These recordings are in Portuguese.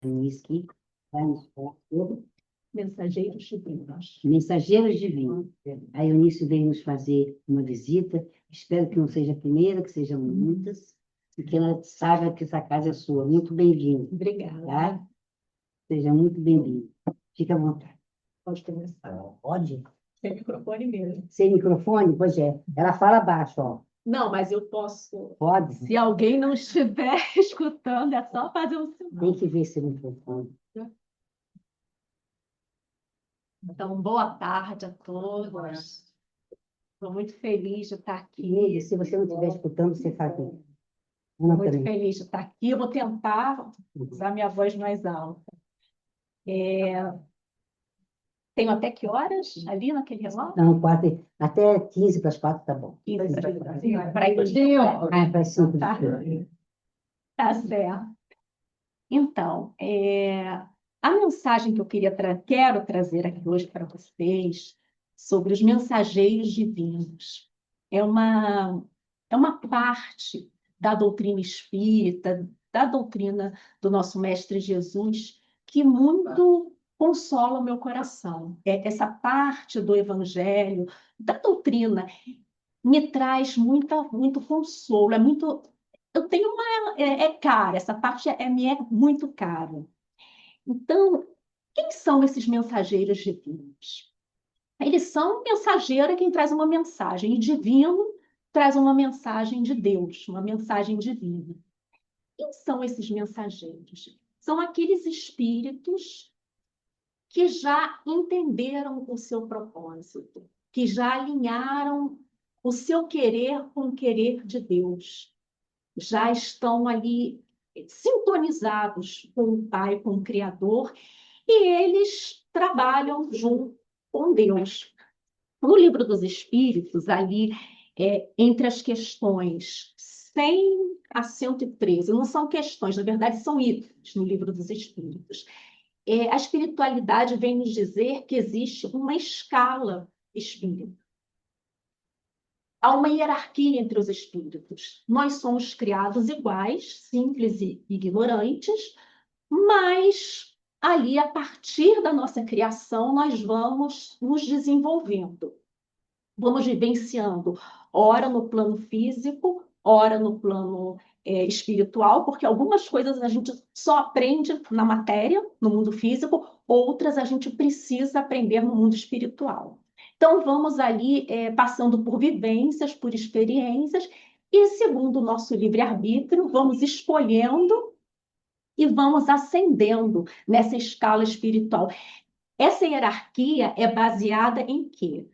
Isso aqui vai nos falar sobre Mensageiros divinos. mensageiros divinos. A Eunice veio nos fazer uma visita. Espero que não seja a primeira, que sejam muitas, e que ela saiba que essa casa é sua. Muito bem-vindo, Obrigada. tá? Seja muito bem-vindo. Fique à vontade. Pode começar. Pode? Sem microfone mesmo. Sem microfone? Pois é. Ela fala baixo, ó. Não, mas eu posso. Pode? Se alguém não estiver escutando, é só fazer um sinal. Tem que ver esse microfone. Então, boa tarde a todos. Estou muito feliz de estar E aqui. se você não estiver escutando, você faz bem. Estou Ana muito também. feliz de estar aqui. Eu vou tentar usar minha voz mais alta. Tenho até que horas ali naquele relógio? Não, quatro, até 15 para as 4 tá bom. 15 para ir Para as 5 Tá. Tá certo. Então, a mensagem que eu quero trazer aqui hoje para vocês sobre os mensageiros divinos é uma parte da doutrina espírita, da doutrina do nosso Mestre Jesus, que muito consola o meu coração. Essa parte do Evangelho, da doutrina, me traz muito consolo, eu tenho cara, essa parte me é muito cara. Então, quem são esses mensageiros divinos? Eles são mensageiro, é quem traz uma mensagem, e divino traz uma mensagem de Deus, uma mensagem divina. Quem são esses mensageiros? São aqueles espíritos que já entenderam o seu propósito, que já alinharam o seu querer com o querer de Deus, já estão ali sintonizados com o Pai, com o Criador, e eles trabalham junto com Deus. No Livro dos Espíritos, ali, entre as questões 100 a 113, não são questões, na verdade, são itens no Livro dos Espíritos. A espiritualidade vem nos dizer que existe uma escala espírita. Há uma hierarquia entre os espíritos. Nós somos criados iguais, simples e ignorantes, mas ali, a partir da nossa criação, nós vamos nos desenvolvendo, vamos vivenciando, ora no plano físico, ora no plano espiritual, porque algumas coisas a gente só aprende na matéria, no mundo físico, outras a gente precisa aprender no mundo espiritual. Então, vamos ali passando por vivências, por experiências, e segundo o nosso livre-arbítrio, vamos escolhendo e vamos ascendendo nessa escala espiritual. Essa hierarquia é baseada em quê?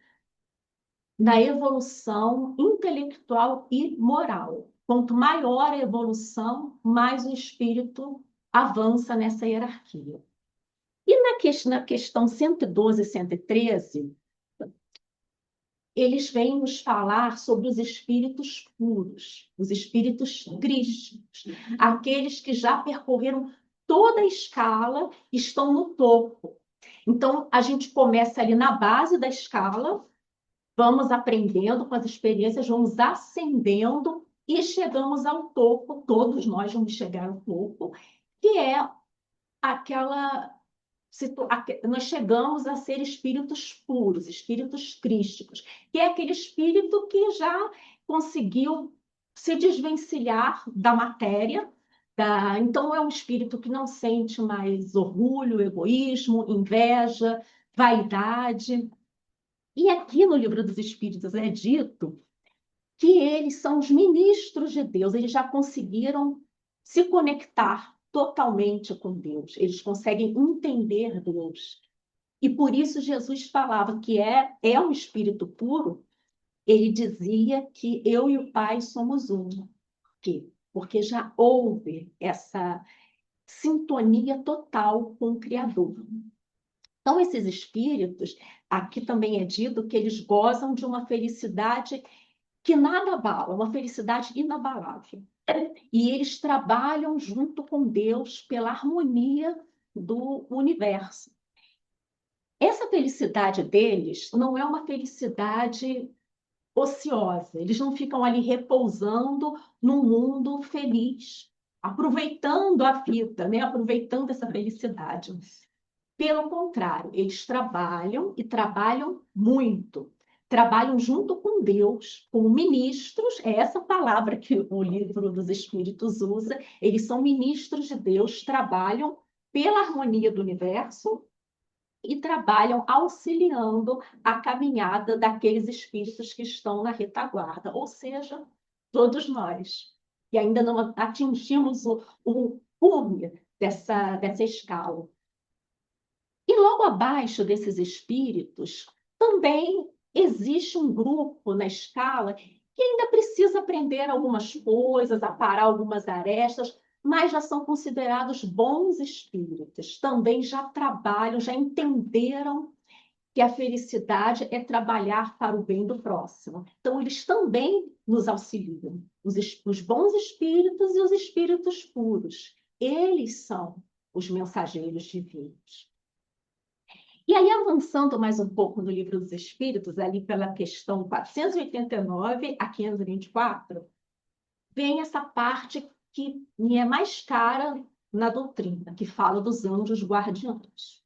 Na evolução intelectual e moral. Quanto maior a evolução, mais o espírito avança nessa hierarquia. E na questão 112 e 113, eles vêm nos falar sobre os espíritos puros, os espíritos crísticos, aqueles que já percorreram toda a escala, estão no topo. Então, a gente começa ali na base da escala, vamos aprendendo com as experiências, vamos ascendendo e chegamos ao topo, todos nós vamos chegar ao topo, que é aquela... Nós chegamos a ser espíritos puros, espíritos crísticos, que é aquele espírito que já conseguiu se desvencilhar da matéria. Então, é um espírito que não sente mais orgulho, egoísmo, inveja, vaidade. E aqui no Livro dos Espíritos é dito que eles são os ministros de Deus, eles já conseguiram se conectar totalmente com Deus, eles conseguem entender Deus. E por isso Jesus falava que é um espírito puro, ele dizia que eu e o Pai somos um. Por quê? Porque já houve essa sintonia total com o Criador. Então, esses espíritos, aqui também é dito que eles gozam de uma felicidade que nada abala, uma felicidade inabalável. E eles trabalham junto com Deus pela harmonia do universo. Essa felicidade deles não é uma felicidade ociosa, eles não ficam ali repousando num mundo feliz. aproveitando a vida, né? Aproveitando essa felicidade. Pelo contrário, eles trabalham e trabalham muito. Trabalham junto com Deus, como ministros, é essa palavra que o livro dos Espíritos usa. Eles são ministros de Deus, trabalham pela harmonia do universo e trabalham auxiliando a caminhada daqueles espíritos que estão na retaguarda, ou seja, todos nós, que ainda não atingimos o cume dessa escala. E logo abaixo desses espíritos, também existe um grupo na escala que ainda precisa aprender algumas coisas, aparar algumas arestas, mas já são considerados bons espíritos. Também já trabalham, já entenderam que a felicidade é trabalhar para o bem do próximo. Então, eles também nos auxiliam, os bons espíritos e os espíritos puros. Eles são os mensageiros divinos. E aí, avançando mais um pouco no Livro dos Espíritos, ali pela questão 489 a 524, vem essa parte que me é mais cara na doutrina, que fala dos anjos guardiães.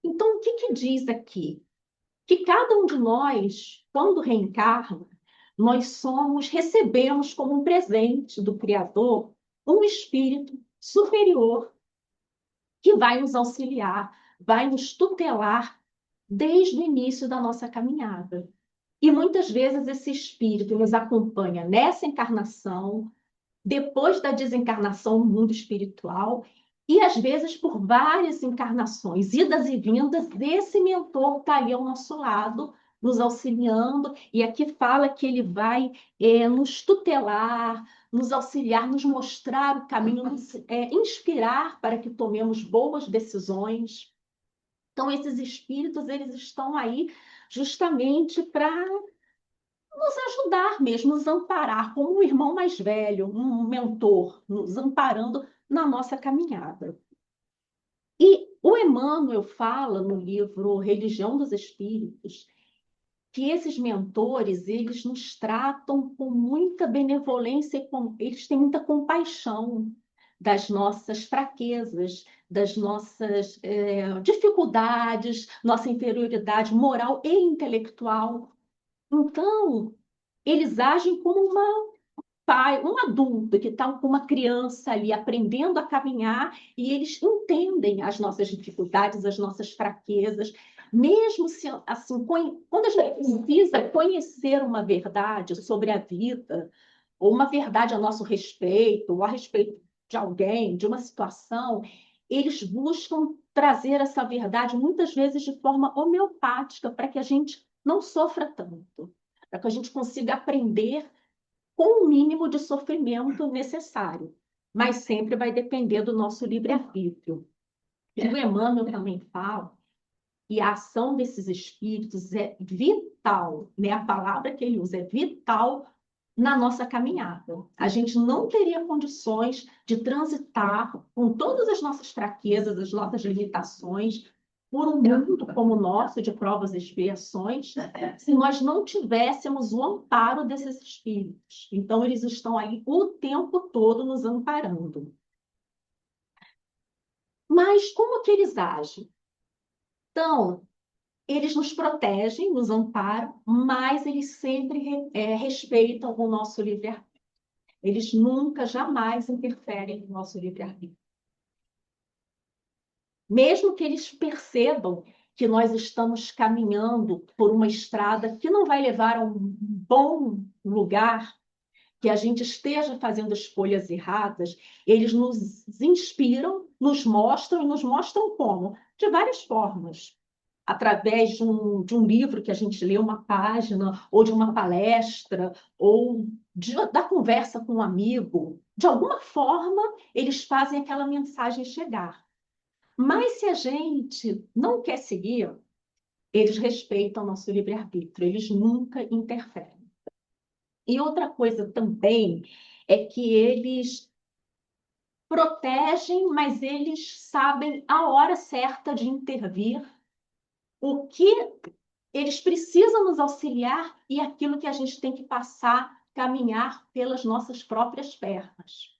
Então, o que diz aqui? Que cada um de nós, quando reencarna, nós recebemos como um presente do Criador um espírito superior que vai nos auxiliar, vai nos tutelar desde o início da nossa caminhada. E muitas vezes esse espírito nos acompanha nessa encarnação, depois da desencarnação no mundo espiritual, e às vezes por várias encarnações, idas e vindas, esse mentor está ali ao nosso lado, nos auxiliando, e aqui fala que ele vai nos tutelar, nos auxiliar, nos mostrar o caminho, nos inspirar para que tomemos boas decisões. Então, esses espíritos, eles estão aí justamente para nos ajudar mesmo, nos amparar, como um irmão mais velho, um mentor, nos amparando na nossa caminhada. E o Emmanuel fala no livro Religião dos Espíritos que esses mentores, eles nos tratam com muita benevolência, eles têm muita compaixão das nossas fraquezas, das nossas dificuldades, nossa inferioridade moral e intelectual. Então, eles agem como um adulto que está com uma criança ali aprendendo a caminhar e eles entendem as nossas dificuldades, as nossas fraquezas, mesmo se, assim, quando a gente precisa conhecer uma verdade sobre a vida, ou uma verdade a nosso respeito, ou a respeito de alguém, de uma situação, eles buscam trazer essa verdade muitas vezes de forma homeopática para que a gente não sofra tanto, para que a gente consiga aprender com o mínimo de sofrimento necessário, mas sempre vai depender do nosso livre-arbítrio. E o Emmanuel também fala que a ação desses espíritos é vital, né? A palavra que ele usa é vital na nossa caminhada. A gente não teria condições de transitar com todas as nossas fraquezas, as nossas limitações, por um mundo como o nosso, de provas e expiações, se nós não tivéssemos o amparo desses espíritos. Então, eles estão aí o tempo todo nos amparando. Mas como que eles agem? Então, eles nos protegem, nos amparam, mas eles sempre respeitam o nosso livre-arbítrio. Eles nunca, jamais interferem no nosso livre-arbítrio. Mesmo que eles percebam que nós estamos caminhando por uma estrada que não vai levar a um bom lugar, que a gente esteja fazendo escolhas erradas, eles nos inspiram, nos mostram, e nos mostram como? De várias formas. Através de um livro que a gente lê uma página, ou de uma palestra, ou da conversa com um amigo. De alguma forma, eles fazem aquela mensagem chegar. Mas se a gente não quer seguir, eles respeitam o nosso livre-arbítrio, eles nunca interferem. E outra coisa também é que eles protegem, mas eles sabem a hora certa de intervir, o que eles precisam nos auxiliar e aquilo que a gente tem que passar, caminhar pelas nossas próprias pernas.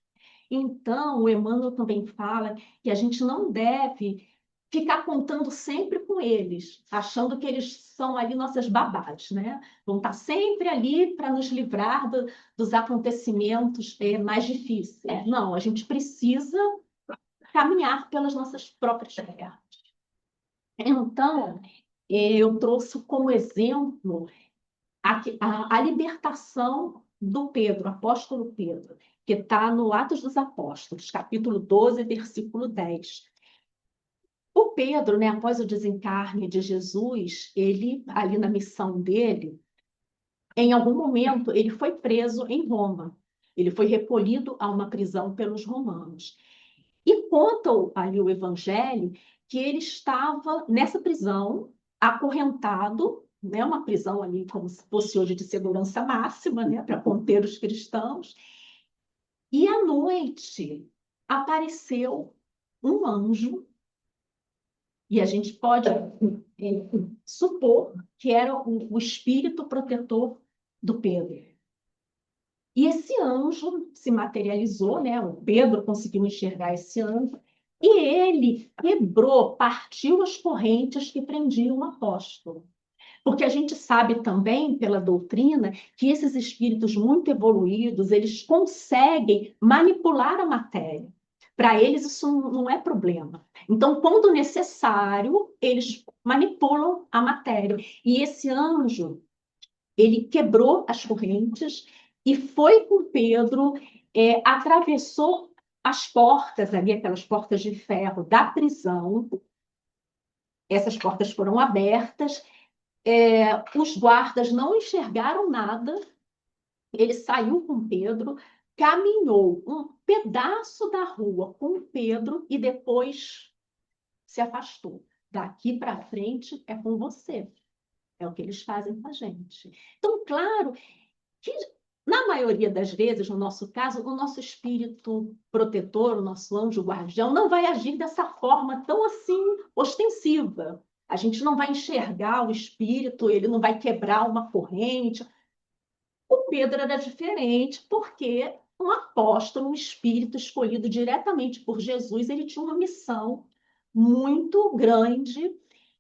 Então, o Emmanuel também fala que a gente não deve ficar contando sempre com eles, achando que eles são ali nossas babás, né? Vão estar sempre ali para nos livrar dos acontecimentos mais difíceis. Não, a gente precisa caminhar pelas nossas próprias pernas. Então, eu trouxe como exemplo a libertação do Pedro, apóstolo Pedro, que está no Atos dos Apóstolos, capítulo 12, versículo 10. O Pedro, né, após o desencarne de Jesus, ele, ali na missão dele, em algum momento, ele foi preso em Roma. Ele foi recolhido a uma prisão pelos romanos. E conta ali o Evangelho que ele estava nessa prisão, acorrentado, né, uma prisão ali como se fosse hoje de segurança máxima, né, para conter os cristãos. E à noite apareceu um anjo, e a gente pode supor que era o espírito protetor do Pedro. E esse anjo se materializou, né? O Pedro conseguiu enxergar esse anjo, e ele quebrou, partiu as correntes que prendiam o apóstolo. Porque a gente sabe também, pela doutrina, que esses espíritos muito evoluídos, eles conseguem manipular a matéria. Para eles isso não é problema. Então, quando necessário, eles manipulam a matéria. E esse anjo, ele quebrou as correntes e foi com Pedro, atravessou as portas ali, aquelas portas de ferro da prisão. Essas portas foram abertas, os guardas não enxergaram nada, ele saiu com Pedro, caminhou um pedaço da rua com Pedro e depois se afastou. Daqui para frente é com você. É o que eles fazem com a gente. Então, claro que, na maioria das vezes, no nosso caso, o nosso espírito protetor, o nosso anjo guardião, não vai agir dessa forma tão assim ostensiva. A gente não vai enxergar o espírito, ele não vai quebrar uma corrente. O Pedro era diferente, porque um apóstolo, um espírito escolhido diretamente por Jesus, ele tinha uma missão muito grande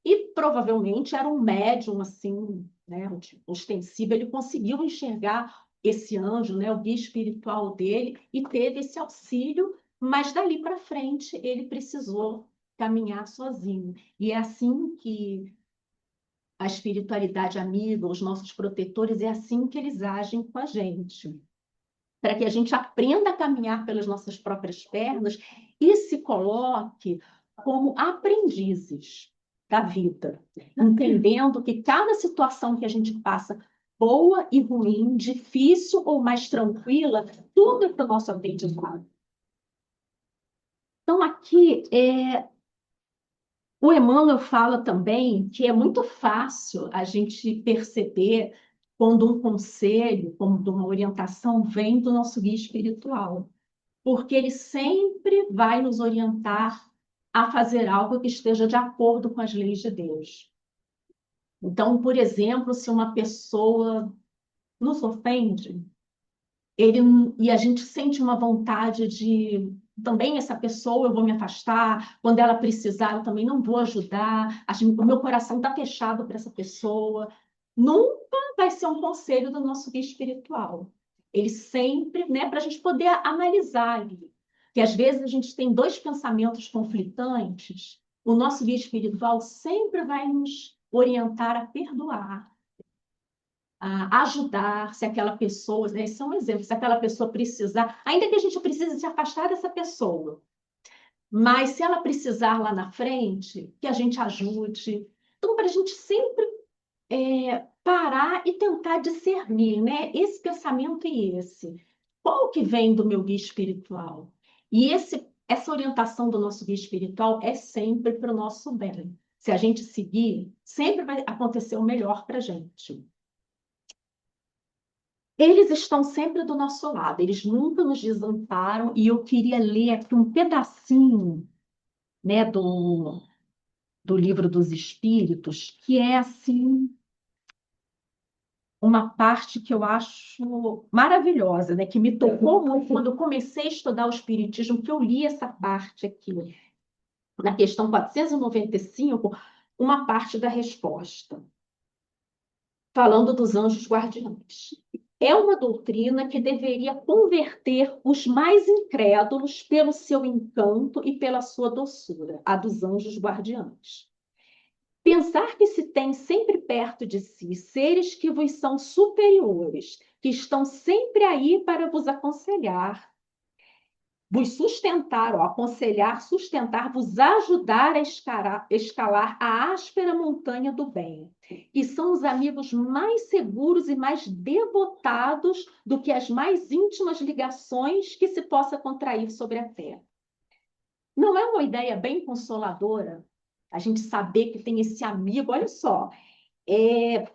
e provavelmente era um médium assim, né, ostensivo. Ele conseguiu enxergar esse anjo, né, o guia espiritual dele, e teve esse auxílio, mas dali para frente ele precisou caminhar sozinho. E é assim que a espiritualidade amiga, os nossos protetores, é assim que eles agem com a gente. Para que a gente aprenda a caminhar pelas nossas próprias pernas e se coloque como aprendizes da vida, entendendo que cada situação que a gente passa, boa e ruim, difícil ou mais tranquila, tudo é para o nosso aprendizado. Então, aqui, o Emmanuel fala também que é muito fácil a gente perceber quando um conselho, quando uma orientação vem do nosso guia espiritual, porque ele sempre vai nos orientar a fazer algo que esteja de acordo com as leis de Deus. Então, por exemplo, se uma pessoa nos ofende, ele, e a gente sente uma vontade de também essa pessoa eu vou me afastar, quando ela precisar eu também não vou ajudar, o meu coração está fechado para essa pessoa. Nunca vai ser um conselho do nosso guia espiritual. Ele sempre, né, para a gente poder analisar ali. Que às vezes a gente tem dois pensamentos conflitantes, o nosso guia espiritual sempre vai nos orientar a perdoar, a ajudar, se aquela pessoa, né, esse é um exemplo, se aquela pessoa precisar, ainda que a gente precise se afastar dessa pessoa, mas se ela precisar lá na frente, que a gente ajude. Então, para a gente sempre parar e tentar discernir, né, esse pensamento e esse. Qual que vem do meu guia espiritual? E essa orientação do nosso guia espiritual é sempre para o nosso bem. Se a gente seguir, sempre vai acontecer o melhor para a gente. Eles estão sempre do nosso lado, eles nunca nos desamparam, e eu queria ler aqui um pedacinho, né, do Livro dos Espíritos, que é assim, uma parte que eu acho maravilhosa, né? Que me tocou muito quando eu comecei a estudar o Espiritismo, que eu li essa parte aqui, na questão 495, uma parte da resposta, falando dos anjos guardiães. É uma doutrina que deveria converter os mais incrédulos pelo seu encanto e pela sua doçura, a dos anjos guardiães. Pensar que se tem sempre perto de si seres que vos são superiores, que estão sempre aí para vos aconselhar, vos sustentar, ou aconselhar, sustentar, vos ajudar a escalar a áspera montanha do bem. E são os amigos mais seguros e mais devotados do que as mais íntimas ligações que se possa contrair sobre a terra. Não é uma ideia bem consoladora a gente saber que tem esse amigo? Olha só, ele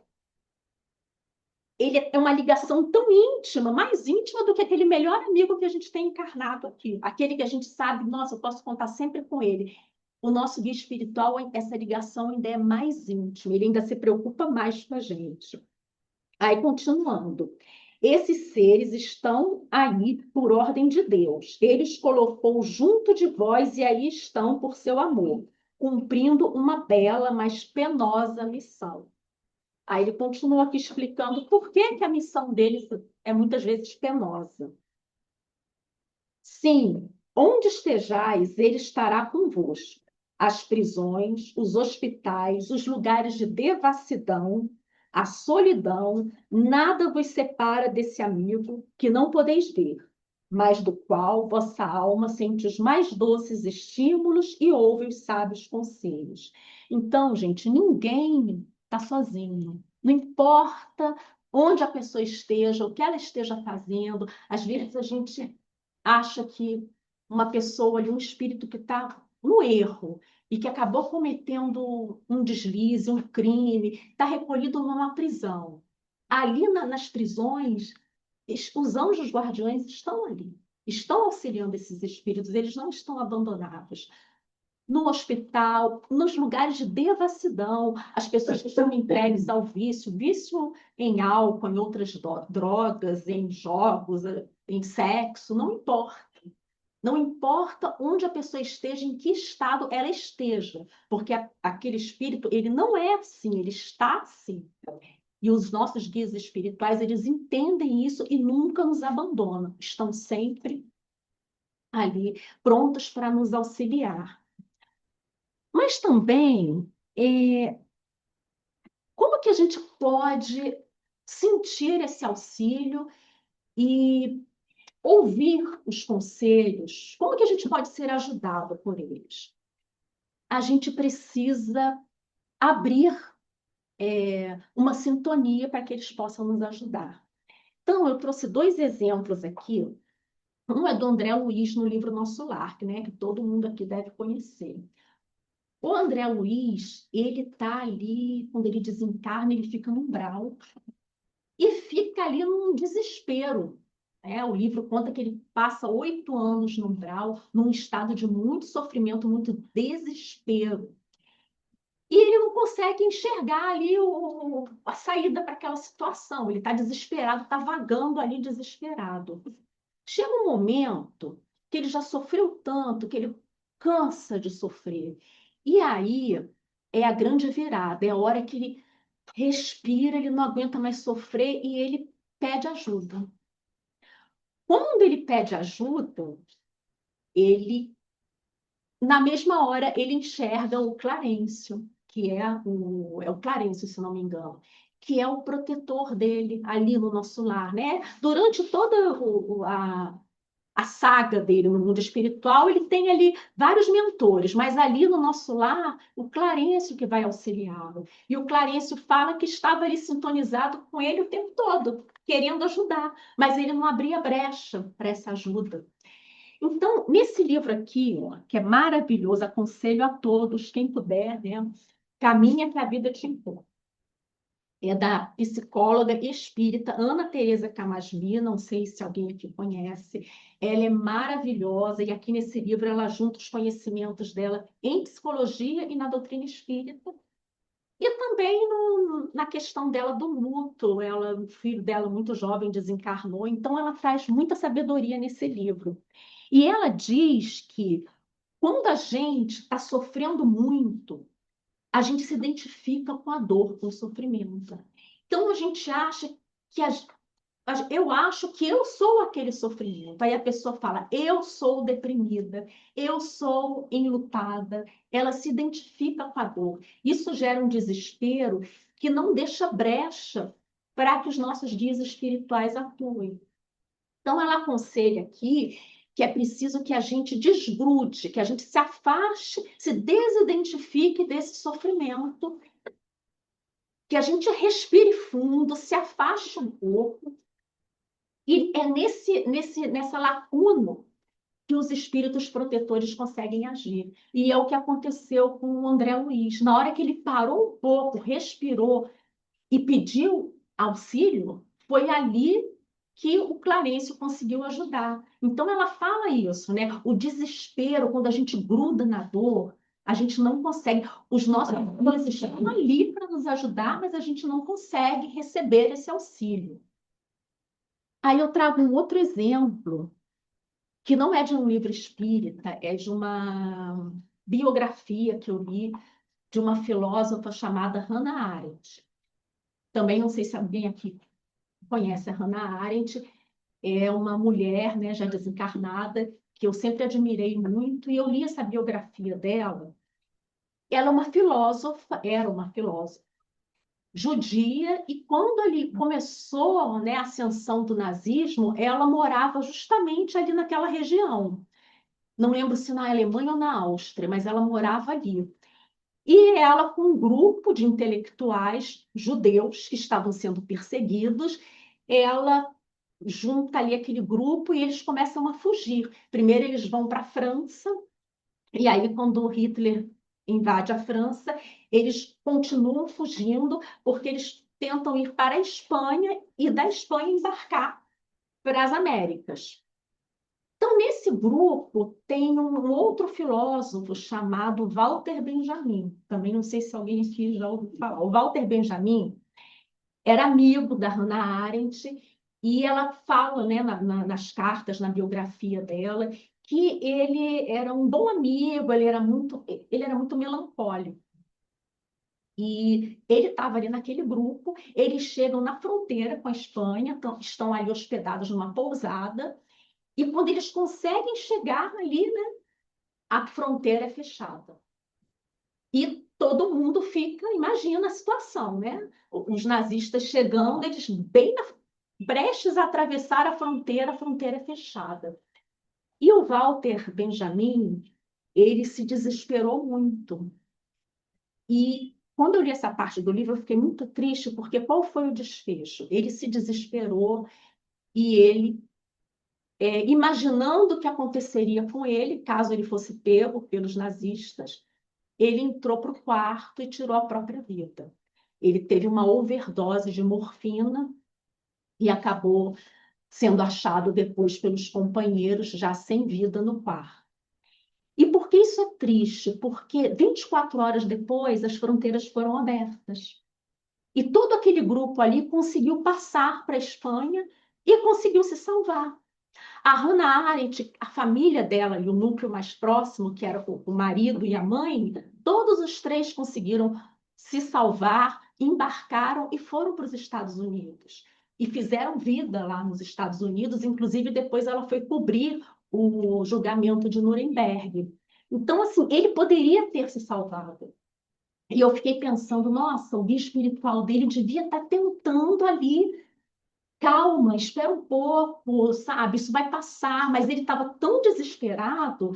é uma ligação tão íntima, mais íntima do que aquele melhor amigo que a gente tem encarnado aqui. Aquele que a gente sabe, nossa, eu posso contar sempre com ele. O nosso guia espiritual, essa ligação ainda é mais íntima, ele ainda se preocupa mais com a gente. Aí, continuando. Esses seres estão aí por ordem de Deus. Ele os colocou junto de vós e aí estão por seu amor, cumprindo uma bela, mas penosa missão. Aí ele continua aqui explicando por que a missão deles é muitas vezes penosa. Sim, onde estejais, ele estará convosco. As prisões, os hospitais, os lugares de devassidão, a solidão, nada vos separa desse amigo que não podeis ver, mas do qual vossa alma sente os mais doces estímulos e ouve os sábios conselhos. Então, gente, ninguém está sozinho. Não importa onde a pessoa esteja, o que ela esteja fazendo, às vezes a gente acha que uma pessoa ali, um espírito que está no erro e que acabou cometendo um deslize, um crime, está recolhido numa prisão. Ali nas prisões, os anjos guardiões estão ali, estão auxiliando esses espíritos, eles não estão abandonados. No hospital, nos lugares de devassidão, as pessoas que estão entregues ao vício, vício em álcool, em outras drogas, em jogos, em sexo, não importa. Não importa onde a pessoa esteja, em que estado ela esteja, porque aquele espírito, ele não é assim, ele está assim. E os nossos guias espirituais, eles entendem isso e nunca nos abandonam, estão sempre ali, prontos para nos auxiliar. Mas também, como que a gente pode sentir esse auxílio e ouvir os conselhos? Como que a gente pode ser ajudado por eles? A gente precisa abrir uma sintonia para que eles possam nos ajudar. Então, eu trouxe dois exemplos aqui. Um é do André Luiz no livro Nosso Lar, né, que todo mundo aqui deve conhecer. O André Luiz, ele está ali, quando ele desencarna, ele fica no umbral e fica ali num desespero. O livro conta que ele passa 8 anos no umbral, num estado de muito sofrimento, muito desespero. E ele não consegue enxergar ali a saída para aquela situação. Ele está desesperado, está vagando ali desesperado. Chega um momento que ele já sofreu tanto, que ele cansa de sofrer. E aí é a grande virada, é a hora que ele respira, ele não aguenta mais sofrer e ele pede ajuda. Quando ele pede ajuda, na mesma hora, ele enxerga o Clarencio, que é o Clarencio, se não me engano, que é o protetor dele ali no nosso lar, né? Durante toda a saga dele no mundo espiritual, ele tem ali vários mentores, mas ali no nosso lar, o Clarencio que vai auxiliá-lo. E o Clarencio fala que estava ali sintonizado com ele o tempo todo, querendo ajudar, mas ele não abria brecha para essa ajuda. Então, nesse livro aqui, ó, que é maravilhoso, aconselho a todos, quem puder, né? Caminha que a vida te importa. É da psicóloga espírita Ana Teresa Camasmi, não sei se alguém aqui conhece. Ela é maravilhosa e aqui nesse livro ela junta os conhecimentos dela em psicologia e na doutrina espírita E também na questão dela do luto, o filho dela, muito jovem, desencarnou, então ela traz muita sabedoria nesse livro. E ela diz que quando a gente está sofrendo muito, a gente se identifica com a dor, com o sofrimento. Então a gente acha que eu acho que eu sou aquele sofrimento. Aí a pessoa fala, eu sou deprimida, eu sou enlutada. Ela se identifica com a dor. Isso gera um desespero que não deixa brecha para que os nossos guias espirituais atuem. Então, ela aconselha aqui que é preciso que a gente desgrude, que a gente se afaste, se desidentifique desse sofrimento, que a gente respire fundo, se afaste um pouco. E é nessa lacuna que os espíritos protetores conseguem agir. E é o que aconteceu com o André Luiz. Na hora que ele parou um pouco, respirou e pediu auxílio, foi ali que o Clarencio conseguiu ajudar. Então ela fala isso, né? O desespero, quando a gente gruda na dor, a gente não consegue. Os nossos guias estão ali para nos ajudar, mas a gente não consegue receber esse auxílio. Aí eu trago um outro exemplo, que não é de um livro espírita, é de uma biografia que eu li de uma filósofa chamada Hannah Arendt. Também não sei se alguém aqui conhece a Hannah Arendt, é uma mulher, né, já desencarnada, que eu sempre admirei muito, e eu li essa biografia dela. Ela é uma filósofa, era uma filósofa judia, e quando ali começou, né, a ascensão do nazismo, ela morava justamente ali naquela região. Não lembro se na Alemanha ou na Áustria, mas ela morava ali. E ela, com um grupo de intelectuais judeus que estavam sendo perseguidos, ela junta ali aquele grupo e eles começam a fugir. Primeiro eles vão para a França, e aí quando Hitler invade a França, eles continuam fugindo porque eles tentam ir para a Espanha e da Espanha embarcar para as Américas. Então, nesse grupo, tem um outro filósofo chamado Walter Benjamin. Também não sei se alguém aqui já ouviu falar. O Walter Benjamin era amigo da Hannah Arendt e ela fala, né, nas cartas, na biografia dela, que ele era um bom amigo, ele era muito melancólico. E ele estava ali naquele grupo, eles chegam na fronteira com a Espanha, estão ali hospedados numa pousada, e quando eles conseguem chegar ali, né, a fronteira é fechada. E todo mundo fica, imagina a situação, né? Os nazistas chegando, eles bem prestes a atravessar a fronteira é fechada. E o Walter Benjamin, ele se desesperou muito. E quando eu li essa parte do livro, eu fiquei muito triste, porque qual foi o desfecho? Ele se desesperou e ele imaginando o que aconteceria com ele, caso ele fosse pego pelos nazistas, ele entrou para o quarto e tirou a própria vida. Ele teve uma overdose de morfina e acabou sendo achado depois pelos companheiros, já sem vida no quarto. E por que isso é triste? Porque 24 horas depois as fronteiras foram abertas. E todo aquele grupo ali conseguiu passar para a Espanha e conseguiu se salvar. A Hannah Arendt, a família dela e o núcleo mais próximo, que era o marido e a mãe, todos os três conseguiram se salvar, embarcaram e foram para os Estados Unidos. E fizeram vida lá nos Estados Unidos, inclusive depois ela foi cobrir o julgamento de Nuremberg. Então, assim, ele poderia ter se salvado. E eu fiquei pensando, nossa, o guia espiritual dele devia estar tentando ali calma, espera um pouco, sabe? Isso vai passar. Mas ele estava tão desesperado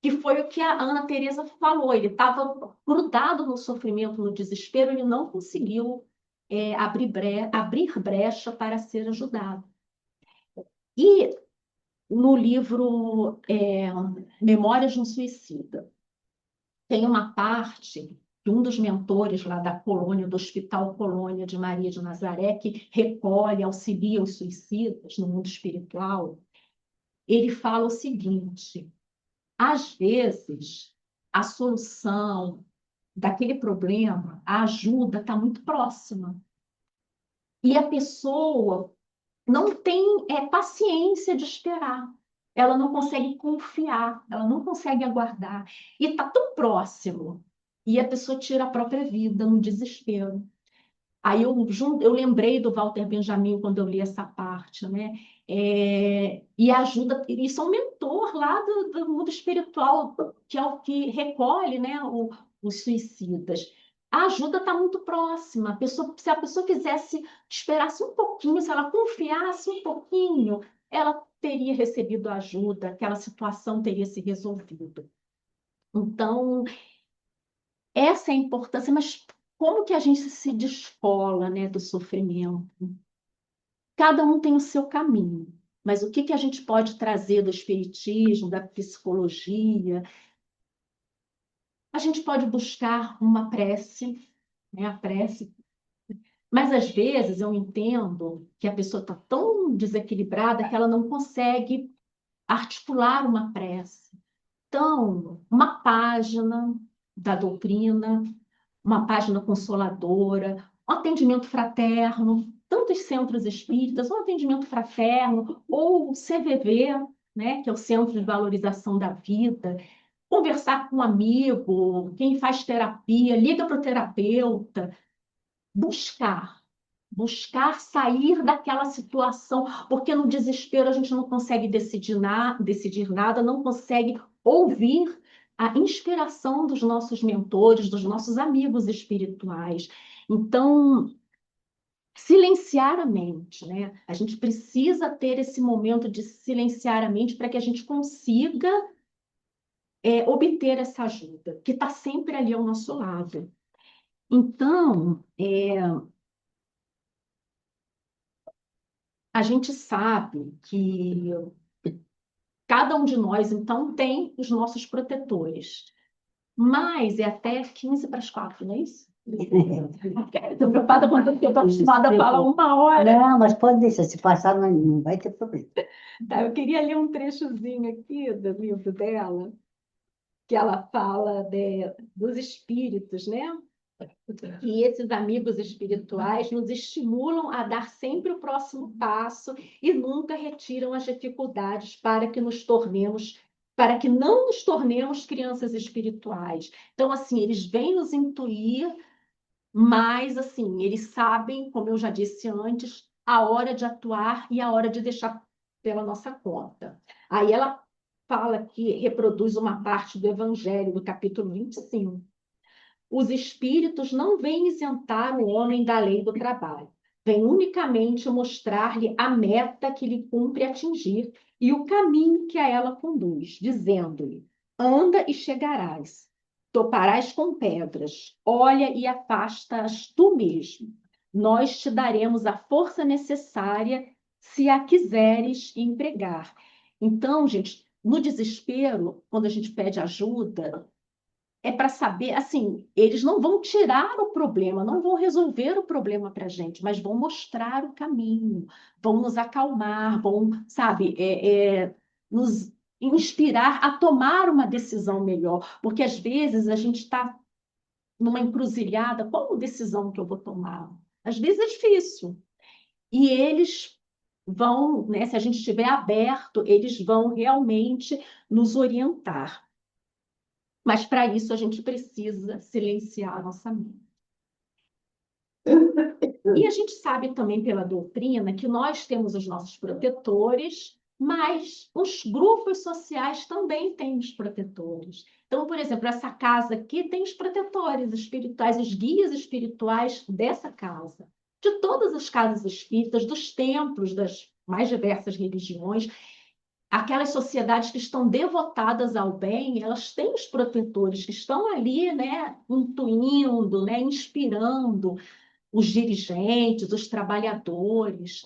que foi o que a Ana Teresa falou. Ele estava grudado no sofrimento, no desespero, ele não conseguiu abrir brecha para ser ajudado. E no livro Memórias de um Suicida, tem uma parte que um dos mentores lá da colônia, do Hospital Colônia de Maria de Nazaré, que recolhe, auxilia os suicidas no mundo espiritual, ele fala o seguinte: às vezes, a solução daquele problema, a ajuda está muito próxima. E a pessoa não tem paciência de esperar. Ela não consegue confiar, ela não consegue aguardar. E está tão próximo. E a pessoa tira a própria vida no desespero. Aí eu lembrei do Walter Benjamin quando eu li essa parte, né? E ajuda, isso é um mentor lá do mundo espiritual, que é o que recolhe, né, os suicidas. A ajuda está muito próxima. Se a pessoa quisesse, esperasse um pouquinho, se ela confiasse um pouquinho, ela teria recebido ajuda, aquela situação teria se resolvido. Então, essa é a importância, mas como que a gente se descola, né, do sofrimento? Cada um tem o seu caminho, mas o que que a gente pode trazer do espiritismo, da psicologia? A gente pode buscar uma prece, né, a prece, mas às vezes eu entendo que a pessoa está tão desequilibrada que ela não consegue articular uma prece. Então, uma página da doutrina, uma página consoladora, um atendimento fraterno, tantos centros espíritas, um atendimento fraterno, ou o CVV, né, que é o Centro de Valorização da Vida, conversar com um amigo, quem faz terapia, liga para o terapeuta, buscar sair daquela situação, porque no desespero a gente não consegue decidir nada, não consegue ouvir a inspiração dos nossos mentores, dos nossos amigos espirituais. Então, silenciar a mente, né? A gente precisa ter esse momento de silenciar a mente para que a gente consiga obter essa ajuda, que está sempre ali ao nosso lado. Então, a gente sabe que cada um de nós, então, tem os nossos protetores. Mas é até 15 para as 4, não é isso? Estou preocupada com tudo que eu estou acostumada a falar uma hora. Não, mas pode deixar, se passar não vai ter problema. Tá, eu queria ler um trechozinho aqui do livro dela, que ela fala dos espíritos, né? E esses amigos espirituais nos estimulam a dar sempre o próximo passo e nunca retiram as dificuldades para que não nos tornemos crianças espirituais. Então, assim, eles vêm nos intuir, mas, assim, eles sabem, como eu já disse antes, a hora de atuar e a hora de deixar pela nossa conta. Aí ela fala que reproduz uma parte do Evangelho, do capítulo 25. Os espíritos não vêm isentar o homem da lei do trabalho, vêm unicamente mostrar-lhe a meta que lhe cumpre atingir e o caminho que a ela conduz, dizendo-lhe: anda e chegarás, toparás com pedras, olha e afasta-as tu mesmo. Nós te daremos a força necessária se a quiseres empregar. Então, gente, no desespero, quando a gente pede ajuda, é para saber, assim, eles não vão tirar o problema, não vão resolver o problema para a gente, mas vão mostrar o caminho, vão nos acalmar, vão, sabe, nos inspirar a tomar uma decisão melhor, porque às vezes a gente está numa encruzilhada, qual decisão que eu vou tomar? Às vezes é difícil. E eles vão, né, se a gente estiver aberto, eles vão realmente nos orientar. Mas para isso a gente precisa silenciar a nossa mente. E a gente sabe também pela doutrina que nós temos os nossos protetores, mas os grupos sociais também têm os protetores. Então, por exemplo, essa casa aqui tem os protetores espirituais, os guias espirituais dessa casa. De todas as casas espíritas, dos templos, das mais diversas religiões, aquelas sociedades que estão devotadas ao bem, elas têm os protetores que estão ali, né, intuindo, né, inspirando os dirigentes, os trabalhadores,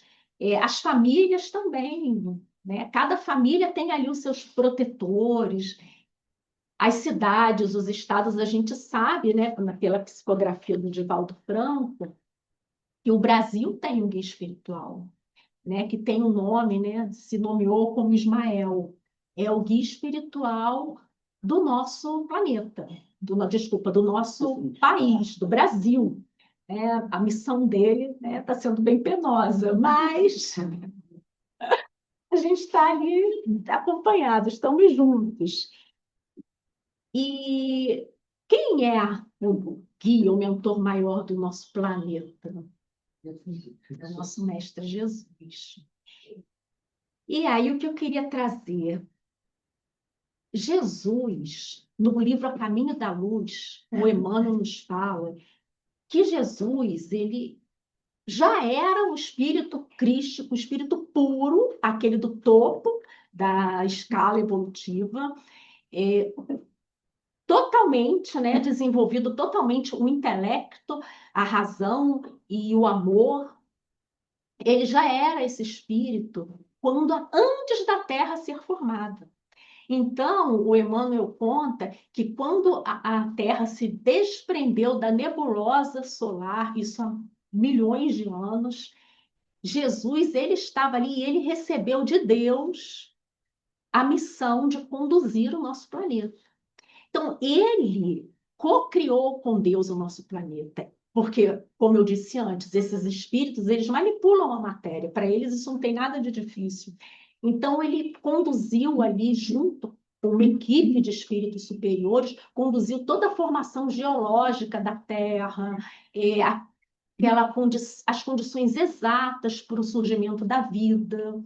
as famílias também, né? Cada família tem ali os seus protetores, as cidades, os estados, a gente sabe, né, pela psicografia do Divaldo Franco, que o Brasil tem um guia espiritual, né, que tem um nome, né, se nomeou como Ismael. É o guia espiritual do nosso planeta. desculpa, do nosso país, do Brasil. A missão dele está sendo bem penosa, mas a gente está ali acompanhado, estamos juntos. E quem é o guia, o mentor maior do nosso planeta? É o nosso Mestre Jesus. E aí o que eu queria trazer? Jesus, no livro A Caminho da Luz, o Emmanuel nos fala que Jesus, ele já era o espírito crístico, o espírito puro, aquele do topo da escala evolutiva, totalmente, né, desenvolvido totalmente o intelecto, a razão e o amor. Ele já era esse espírito antes da Terra ser formada. Então, o Emmanuel conta que quando a Terra se desprendeu da nebulosa solar, isso há milhões de anos, Jesus, ele estava ali e ele recebeu de Deus a missão de conduzir o nosso planeta. Então, ele co-criou com Deus o nosso planeta. Porque, como eu disse antes, esses espíritos, eles manipulam a matéria. Para eles, isso não tem nada de difícil. Então, ele conduziu ali, junto com uma equipe de espíritos superiores, conduziu toda a formação geológica da Terra, as condições exatas para o surgimento da vida.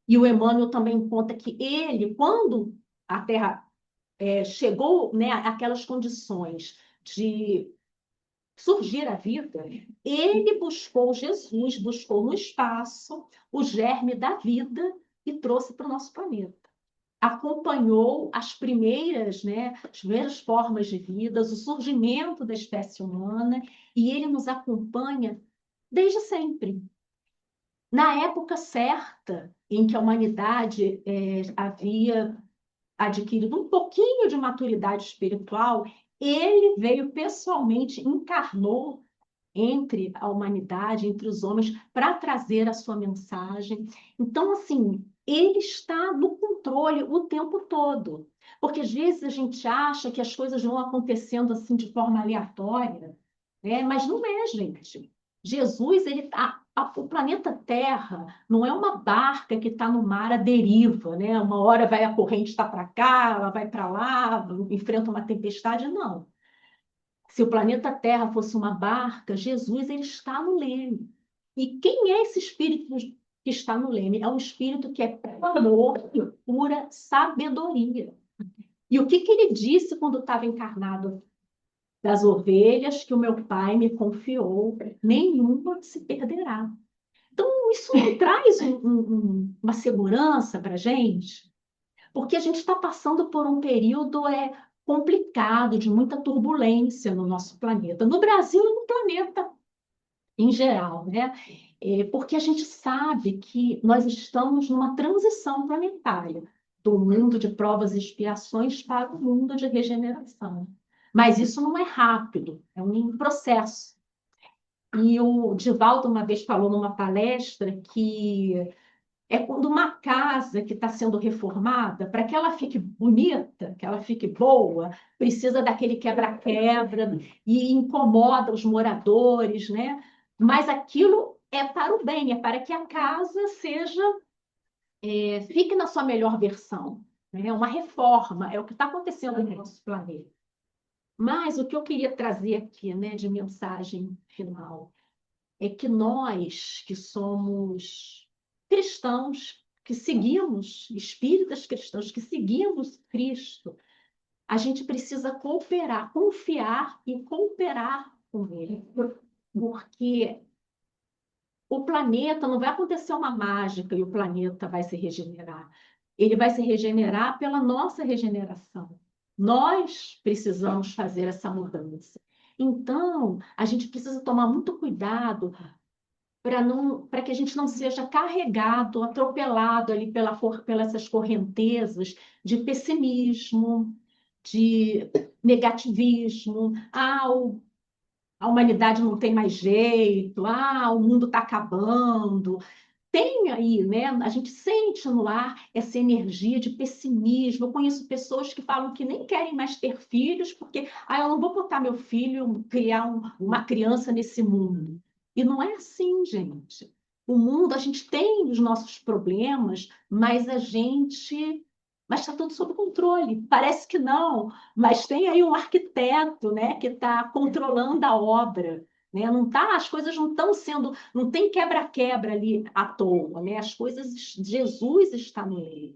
E o Emmanuel também conta que ele, quando a Terra chegou, né, àquelas condições de surgir a vida, ele buscou Jesus, buscou no espaço o germe da vida e trouxe para o nosso planeta. Acompanhou as primeiras formas de vida, o surgimento da espécie humana, e ele nos acompanha desde sempre. Na época certa, em que a humanidade havia adquirido um pouquinho de maturidade espiritual, ele veio pessoalmente, encarnou entre a humanidade, entre os homens, para trazer a sua mensagem. Então, assim, ele está no controle o tempo todo. Porque às vezes a gente acha que as coisas vão acontecendo assim de forma aleatória, né? Mas não é, gente. Jesus, o planeta Terra não é uma barca que está no mar à deriva, né? Uma hora vai a corrente está para cá, ela vai para lá, enfrenta uma tempestade, não. Se o planeta Terra fosse uma barca, Jesus ele está no leme. E quem é esse espírito que está no leme? É um espírito que é puro amor e pura sabedoria. E o que ele disse quando estava encarnado? Das ovelhas que o meu pai me confiou, nenhuma se perderá. Então, isso não traz uma segurança para a gente, porque a gente está passando por um período complicado, de muita turbulência no nosso planeta, no Brasil e no planeta em geral, né? Porque a gente sabe que nós estamos numa transição planetária, do mundo de provas e expiações para o mundo de regeneração. Mas isso não é rápido, é um processo. E o Divaldo uma vez falou numa palestra que quando uma casa que está sendo reformada, para que ela fique bonita, que ela fique boa, precisa daquele quebra-quebra e incomoda os moradores, né? Mas aquilo é para o bem, é para que a casa fique na sua melhor versão. É uma reforma, é o que está acontecendo no nosso planeta. Mas o que eu queria trazer aqui, né, de mensagem final, é que nós que somos cristãos, que seguimos, espíritas cristãos, que seguimos Cristo, a gente precisa cooperar, confiar e cooperar com Ele. Porque o planeta, não vai acontecer uma mágica e o planeta vai se regenerar. Ele vai se regenerar pela nossa regeneração. Nós precisamos fazer essa mudança. Então, a gente precisa tomar muito cuidado para que a gente não seja carregado, atropelado ali pelas essas correntezas de pessimismo, de negativismo. A humanidade não tem mais jeito, o mundo está acabando. tem aí, né? A gente sente no ar essa energia de pessimismo. Eu conheço pessoas que falam que nem querem mais ter filhos, porque eu não vou botar meu filho, criar uma criança nesse mundo. E não é assim, gente. O mundo, a gente tem os nossos problemas, mas está tudo sob controle. Parece que não, mas tem aí um arquiteto, né, que está controlando a obra. Né? Não tá, as coisas não estão sendo, não tem quebra-quebra ali à toa, né? As coisas, Jesus está no meio.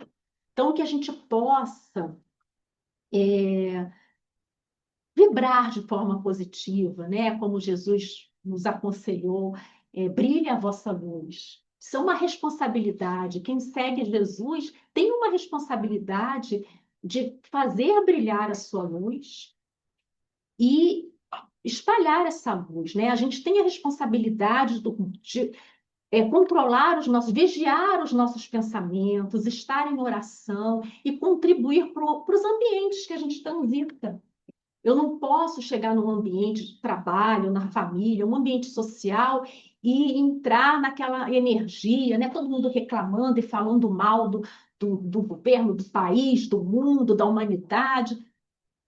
Então, que a gente possa vibrar de forma positiva, né? Como Jesus nos aconselhou, brilhe a vossa luz. Isso é uma responsabilidade. Quem segue Jesus tem uma responsabilidade de fazer brilhar a sua luz e espalhar essa luz, né? A gente tem a responsabilidade de controlar os nossos, vigiar os nossos pensamentos, estar em oração e contribuir para os ambientes que a gente transita. Eu não posso chegar num ambiente de trabalho, na família, um ambiente social e entrar naquela energia, né? Todo mundo reclamando e falando mal do governo, do país, do mundo, da humanidade.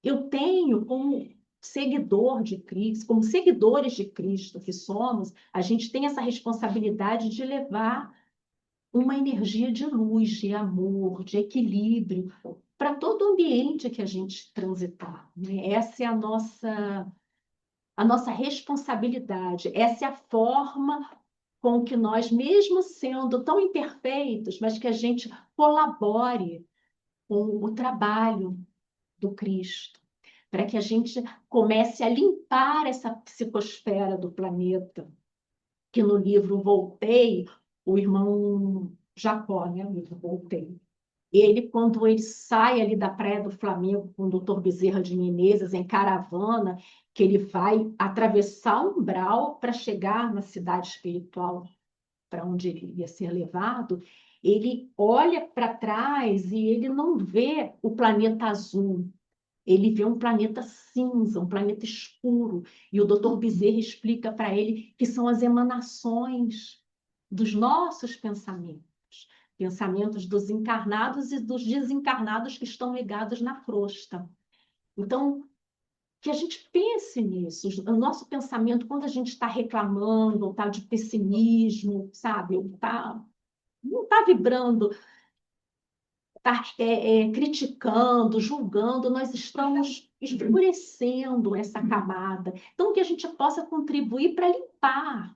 Eu tenho, como seguidor de Cristo, como seguidores de Cristo que somos, a gente tem essa responsabilidade de levar uma energia de luz, de amor, de equilíbrio para todo o ambiente que a gente transitar, né? Essa é a nossa responsabilidade, essa é a forma com que nós, mesmo sendo tão imperfeitos, mas que a gente colabore com o trabalho do Cristo, para que a gente comece a limpar essa psicosfera do planeta, que no livro Voltei, o irmão Jacó, né, o livro Voltei, ele, quando ele sai ali da Praia do Flamengo com o doutor Bezerra de Menezes em caravana, que ele vai atravessar o umbral para chegar na cidade espiritual para onde ele ia ser levado, ele olha para trás e ele não vê o planeta azul, ele vê um planeta cinza, um planeta escuro. E o doutor Bezerra explica para ele que são as emanações dos nossos pensamentos. Pensamentos dos encarnados e dos desencarnados que estão ligados na crosta. Então, que a gente pense nisso. O nosso pensamento, quando a gente está reclamando, está de pessimismo, sabe? Não está vibrando, está criticando, julgando, nós estamos escurecendo essa camada. Então, que a gente possa contribuir para limpar,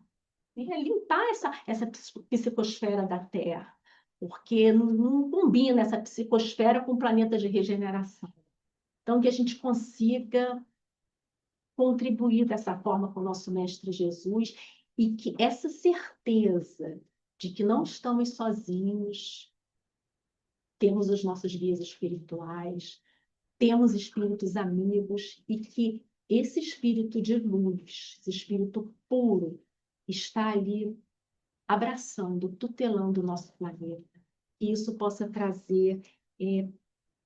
né? Limpar essa psicosfera da Terra, porque não combina essa psicosfera com o planeta de regeneração. Então, que a gente consiga contribuir dessa forma com o nosso Mestre Jesus e que essa certeza de que não estamos sozinhos, temos os nossos guias espirituais, temos espíritos amigos e que esse espírito de luz, esse espírito puro, está ali abraçando, tutelando o nosso planeta. Que isso possa trazer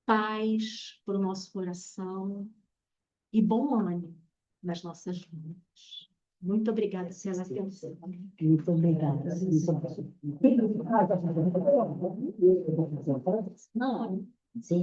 paz para o nosso coração e bom ânimo nas nossas vidas. Muito obrigada pela atenção. Muito obrigada. Não, Sim.